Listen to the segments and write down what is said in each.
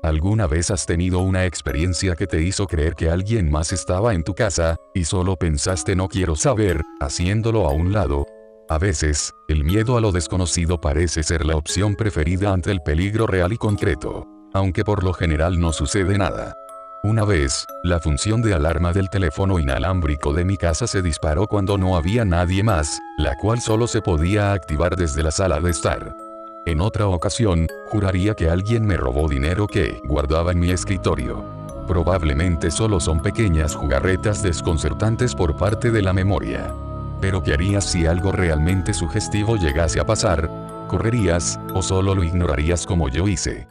¿Alguna vez has tenido una experiencia que te hizo creer que alguien más estaba en tu casa, y solo pensaste no quiero saber, haciéndolo a un lado? A veces, el miedo a lo desconocido parece ser la opción preferida ante el peligro real y concreto, aunque por lo general no sucede nada. Una vez, la función de alarma del teléfono inalámbrico de mi casa se disparó cuando no había nadie más, la cual solo se podía activar desde la sala de estar. En otra ocasión, juraría que alguien me robó dinero que guardaba en mi escritorio. Probablemente solo son pequeñas jugarretas desconcertantes por parte de la memoria. Pero ¿qué harías si algo realmente sugestivo llegase a pasar? ¿Correrías, o solo lo ignorarías como yo hice?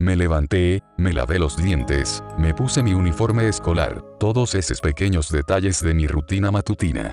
Me levanté, me lavé los dientes, me puse mi uniforme escolar, todos esos pequeños detalles de mi rutina matutina.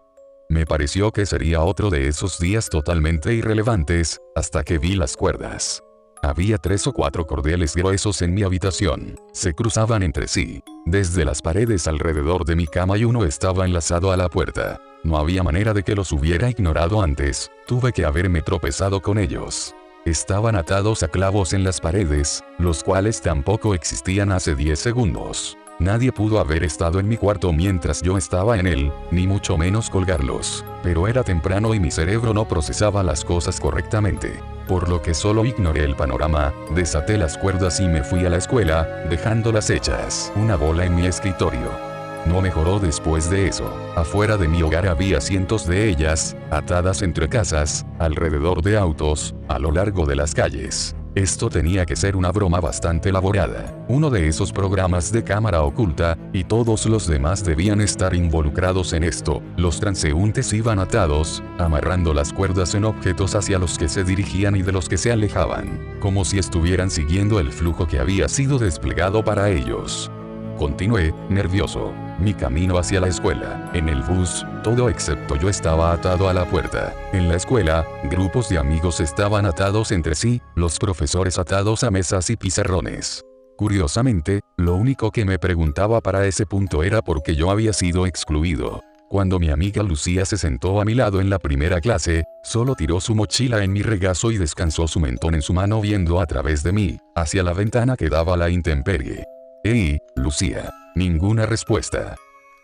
Me pareció que sería otro de esos días totalmente irrelevantes, hasta que vi las cuerdas. Había 3 o 4 cordeles gruesos en mi habitación, se cruzaban entre sí, desde las paredes alrededor de mi cama y uno estaba enlazado a la puerta. No había manera de que los hubiera ignorado antes, tuve que haberme tropezado con ellos. Estaban atados a clavos en las paredes, los cuales tampoco existían hace 10 segundos. Nadie pudo haber estado en mi cuarto mientras yo estaba en él, ni mucho menos colgarlos. Pero era temprano y mi cerebro no procesaba las cosas correctamente. Por lo que solo ignoré el panorama, desaté las cuerdas y me fui a la escuela, dejándolas hechas una bola en mi escritorio. No mejoró después de eso. Afuera de mi hogar había cientos de ellas, atadas entre casas, alrededor de autos, a lo largo de las calles. Esto tenía que ser una broma bastante elaborada, uno de esos programas de cámara oculta, y todos los demás debían estar involucrados en esto. Los transeúntes iban atados, amarrando las cuerdas en objetos hacia los que se dirigían y de los que se alejaban, como si estuvieran siguiendo el flujo que había sido desplegado para ellos. Continué, nervioso, mi camino hacia la escuela. En el bus, todo excepto yo estaba atado a la puerta. En la escuela, grupos de amigos estaban atados entre sí, los profesores atados a mesas y pizarrones. Curiosamente, lo único que me preguntaba para ese punto era por qué yo había sido excluido. Cuando mi amiga Lucía se sentó a mi lado en la primera clase, solo tiró su mochila en mi regazo y descansó su mentón en su mano viendo a través de mí, hacia la ventana que daba a la intemperie. «Hey, Lucía». Ninguna respuesta.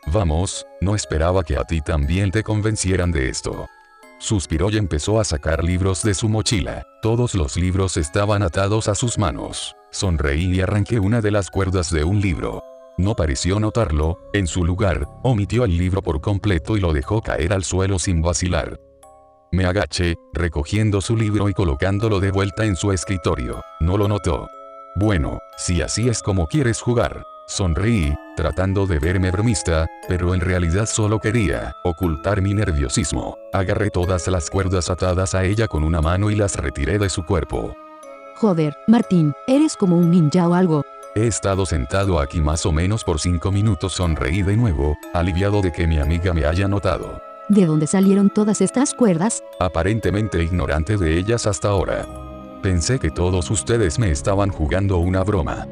«Vamos, no esperaba que a ti también te convencieran de esto». Suspiró y empezó a sacar libros de su mochila. Todos los libros estaban atados a sus manos. Sonreí y arranqué una de las cuerdas de un libro. No pareció notarlo, en su lugar, omitió el libro por completo y lo dejó caer al suelo sin vacilar. Me agaché, recogiendo su libro y colocándolo de vuelta en su escritorio. No lo notó. «Bueno, si así es como quieres jugar». Sonreí, tratando de verme bromista, pero en realidad solo quería ocultar mi nerviosismo. Agarré todas las cuerdas atadas a ella con una mano y las retiré de su cuerpo. Joder, Martín, eres como un ninja o algo. He estado sentado aquí más o menos por 5 minutos. Sonreí de nuevo, aliviado de que mi amiga me haya notado. ¿De dónde salieron todas estas cuerdas? Aparentemente ignorante de ellas hasta ahora. Pensé que todos ustedes me estaban jugando una broma.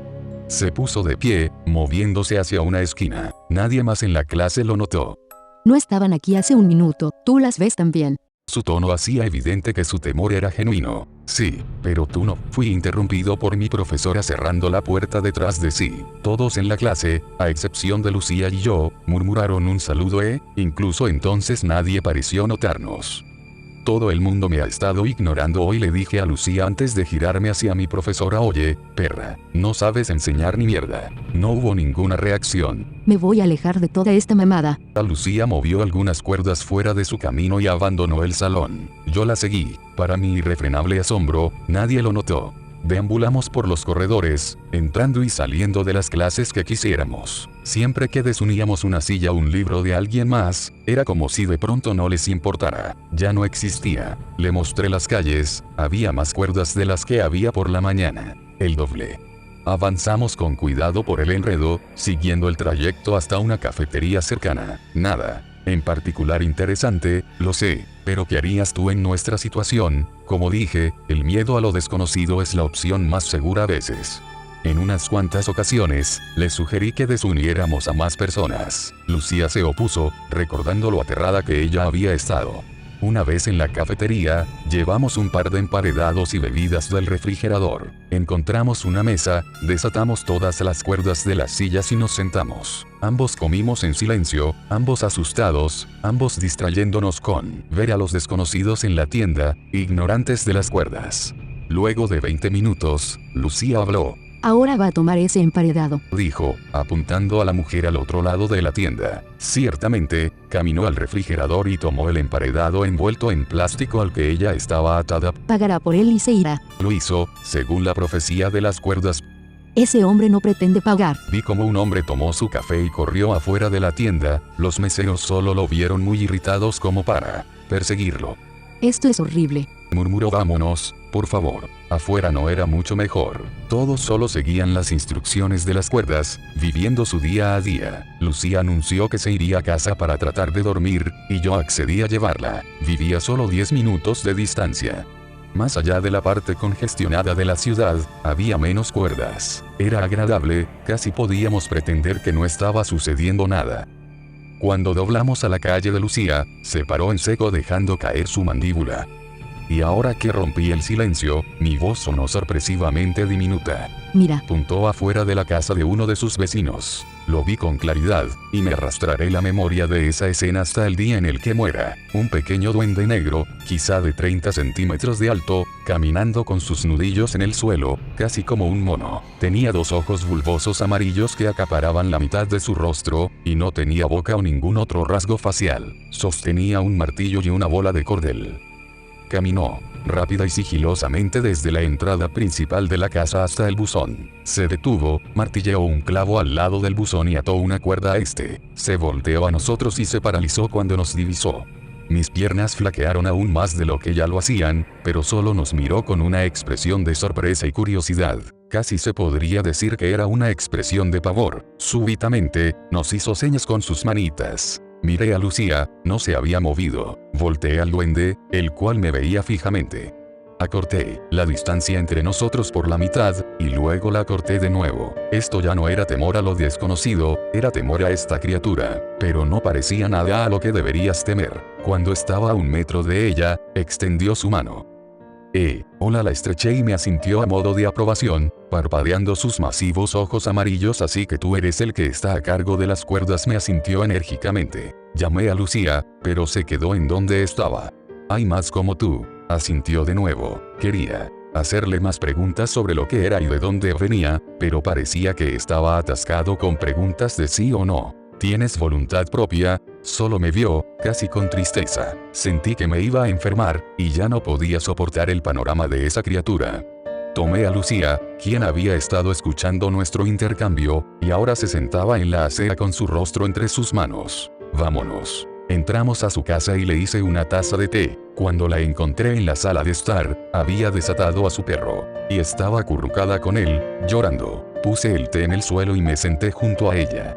Se puso de pie, moviéndose hacia una esquina. Nadie más en la clase lo notó. No estaban aquí hace un minuto, ¿tú las ves también? Su tono hacía evidente que su temor era genuino. Sí, pero tú no. Fui interrumpido por mi profesora cerrando la puerta detrás de sí. Todos en la clase, a excepción de Lucía y yo, murmuraron un saludo incluso entonces nadie pareció notarnos. Todo el mundo me ha estado ignorando hoy, le dije a Lucía antes de girarme hacia mi profesora. Oye, perra, no sabes enseñar ni mierda. No hubo ninguna reacción. Me voy a alejar de toda esta mamada. Lucía movió algunas cuerdas fuera de su camino y abandonó el salón. Yo la seguí. Para mi irrefrenable asombro, nadie lo notó. Deambulamos por los corredores, entrando y saliendo de las clases que quisiéramos. Siempre que desuníamos una silla o un libro de alguien más, era como si de pronto no les importara. Ya no existía. Le mostré las calles, había más cuerdas de las que había por la mañana. El doble. Avanzamos con cuidado por el enredo, siguiendo el trayecto hasta una cafetería cercana. Nada en particular interesante, lo sé, pero ¿qué harías tú en nuestra situación? Como dije, el miedo a lo desconocido es la opción más segura a veces. En unas cuantas ocasiones, le sugerí que desuniéramos a más personas. Lucía se opuso, recordando lo aterrada que ella había estado. Una vez en la cafetería, llevamos un par de emparedados y bebidas del refrigerador. Encontramos una mesa, desatamos todas las cuerdas de las sillas y nos sentamos. Ambos comimos en silencio, ambos asustados, ambos distrayéndonos con ver a los desconocidos en la tienda, ignorantes de las cuerdas. Luego de 20 minutos, Lucía habló. Ahora va a tomar ese emparedado. Dijo, apuntando a la mujer al otro lado de la tienda. Ciertamente, caminó al refrigerador y tomó el emparedado envuelto en plástico al que ella estaba atada. Pagará por él y se irá. Lo hizo, según la profecía de las cuerdas. Ese hombre no pretende pagar. Vi como un hombre tomó su café y corrió afuera de la tienda. Los meseros solo lo vieron muy irritados como para perseguirlo. Esto es horrible. Murmuró, vámonos, por favor. Afuera no era mucho mejor. Todos solo seguían las instrucciones de las cuerdas, viviendo su día a día. Lucía anunció que se iría a casa para tratar de dormir, y yo accedí a llevarla. Vivía solo 10 minutos de distancia. Más allá de la parte congestionada de la ciudad, había menos cuerdas. Era agradable, casi podíamos pretender que no estaba sucediendo nada. Cuando doblamos a la calle de Lucía, se paró en seco dejando caer su mandíbula. Y ahora que rompí el silencio, mi voz sonó sorpresivamente diminuta. Mira. Apuntó afuera de la casa de uno de sus vecinos. Lo vi con claridad, y me arrastraré la memoria de esa escena hasta el día en el que muera. Un pequeño duende negro, quizá de 30 centímetros de alto, caminando con sus nudillos en el suelo, casi como un mono. Tenía 2 ojos bulbosos amarillos que acaparaban la mitad de su rostro, y no tenía boca o ningún otro rasgo facial. Sostenía un martillo y una bola de cordel. Caminó, rápida y sigilosamente desde la entrada principal de la casa hasta el buzón. Se detuvo, martilleó un clavo al lado del buzón y ató una cuerda a este. Se volteó a nosotros y se paralizó cuando nos divisó. Mis piernas flaquearon aún más de lo que ya lo hacían, pero solo nos miró con una expresión de sorpresa y curiosidad. Casi se podría decir que era una expresión de pavor. Súbitamente, nos hizo señas con sus manitas. Miré a Lucía, no se había movido. Volteé al duende, el cual me veía fijamente. Acorté la distancia entre nosotros por la mitad, y luego la acorté de nuevo. Esto ya no era temor a lo desconocido, era temor a esta criatura. Pero no parecía nada a lo que deberías temer. Cuando estaba a 1 metro de ella, extendió su mano. Hola, la estreché y me asintió a modo de aprobación, parpadeando sus masivos ojos amarillos. Así que tú eres el que está a cargo de las cuerdas, me asintió enérgicamente. Llamé a Lucía, pero se quedó en donde estaba. Hay más como tú, asintió de nuevo. Quería hacerle más preguntas sobre lo que era y de dónde venía, pero parecía que estaba atascado con preguntas de sí o no. ¿Tienes voluntad propia? Solo me vio, casi con tristeza. Sentí que me iba a enfermar, y ya no podía soportar el panorama de esa criatura. Tomé a Lucía, quien había estado escuchando nuestro intercambio, y ahora se sentaba en la acera con su rostro entre sus manos. Vámonos. Entramos a su casa y le hice una taza de té. Cuando la encontré en la sala de estar, había desatado a su perro, y estaba acurrucada con él, llorando. Puse el té en el suelo y me senté junto a ella.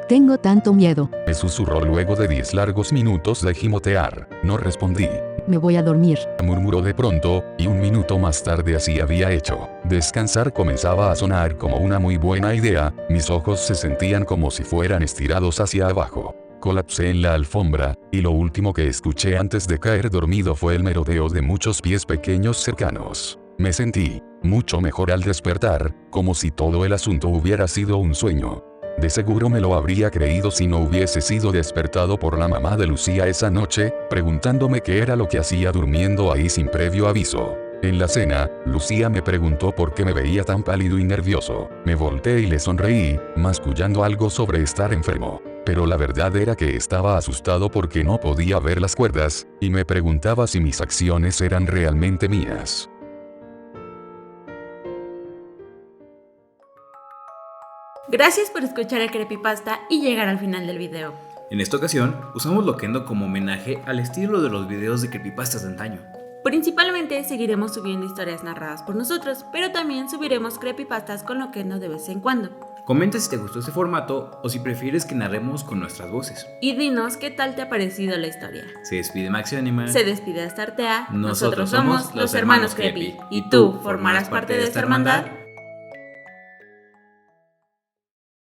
Tengo tanto miedo. Me susurró luego de 10 largos minutos de gimotear. No respondí. Me voy a dormir. Murmuró de pronto, y 1 minuto más tarde así había hecho. Descansar comenzaba a sonar como una muy buena idea. Mis ojos se sentían como si fueran estirados hacia abajo. Colapsé en la alfombra, y lo último que escuché antes de caer dormido fue el merodeo de muchos pies pequeños cercanos. Me sentí mucho mejor al despertar, como si todo el asunto hubiera sido un sueño. De seguro me lo habría creído si no hubiese sido despertado por la mamá de Lucía esa noche, preguntándome qué era lo que hacía durmiendo ahí sin previo aviso. En la cena, Lucía me preguntó por qué me veía tan pálido y nervioso. Me volteé y le sonreí, mascullando algo sobre estar enfermo. Pero la verdad era que estaba asustado porque no podía ver las cuerdas, y me preguntaba si mis acciones eran realmente mías. Gracias por escuchar el creepypasta y llegar al final del video. En esta ocasión, usamos Loquendo como homenaje al estilo de los videos de creepypastas de antaño. Principalmente seguiremos subiendo historias narradas por nosotros, pero también subiremos creepypastas con Loquendo de vez en cuando. Comenta si te gustó este formato o si prefieres que narremos con nuestras voces. Y dinos qué tal te ha parecido la historia. Se despide Maxi Animal. Se despide Astartea. Nosotros somos los hermanos Creepy. ¿Y tú formarás parte de esta hermandad?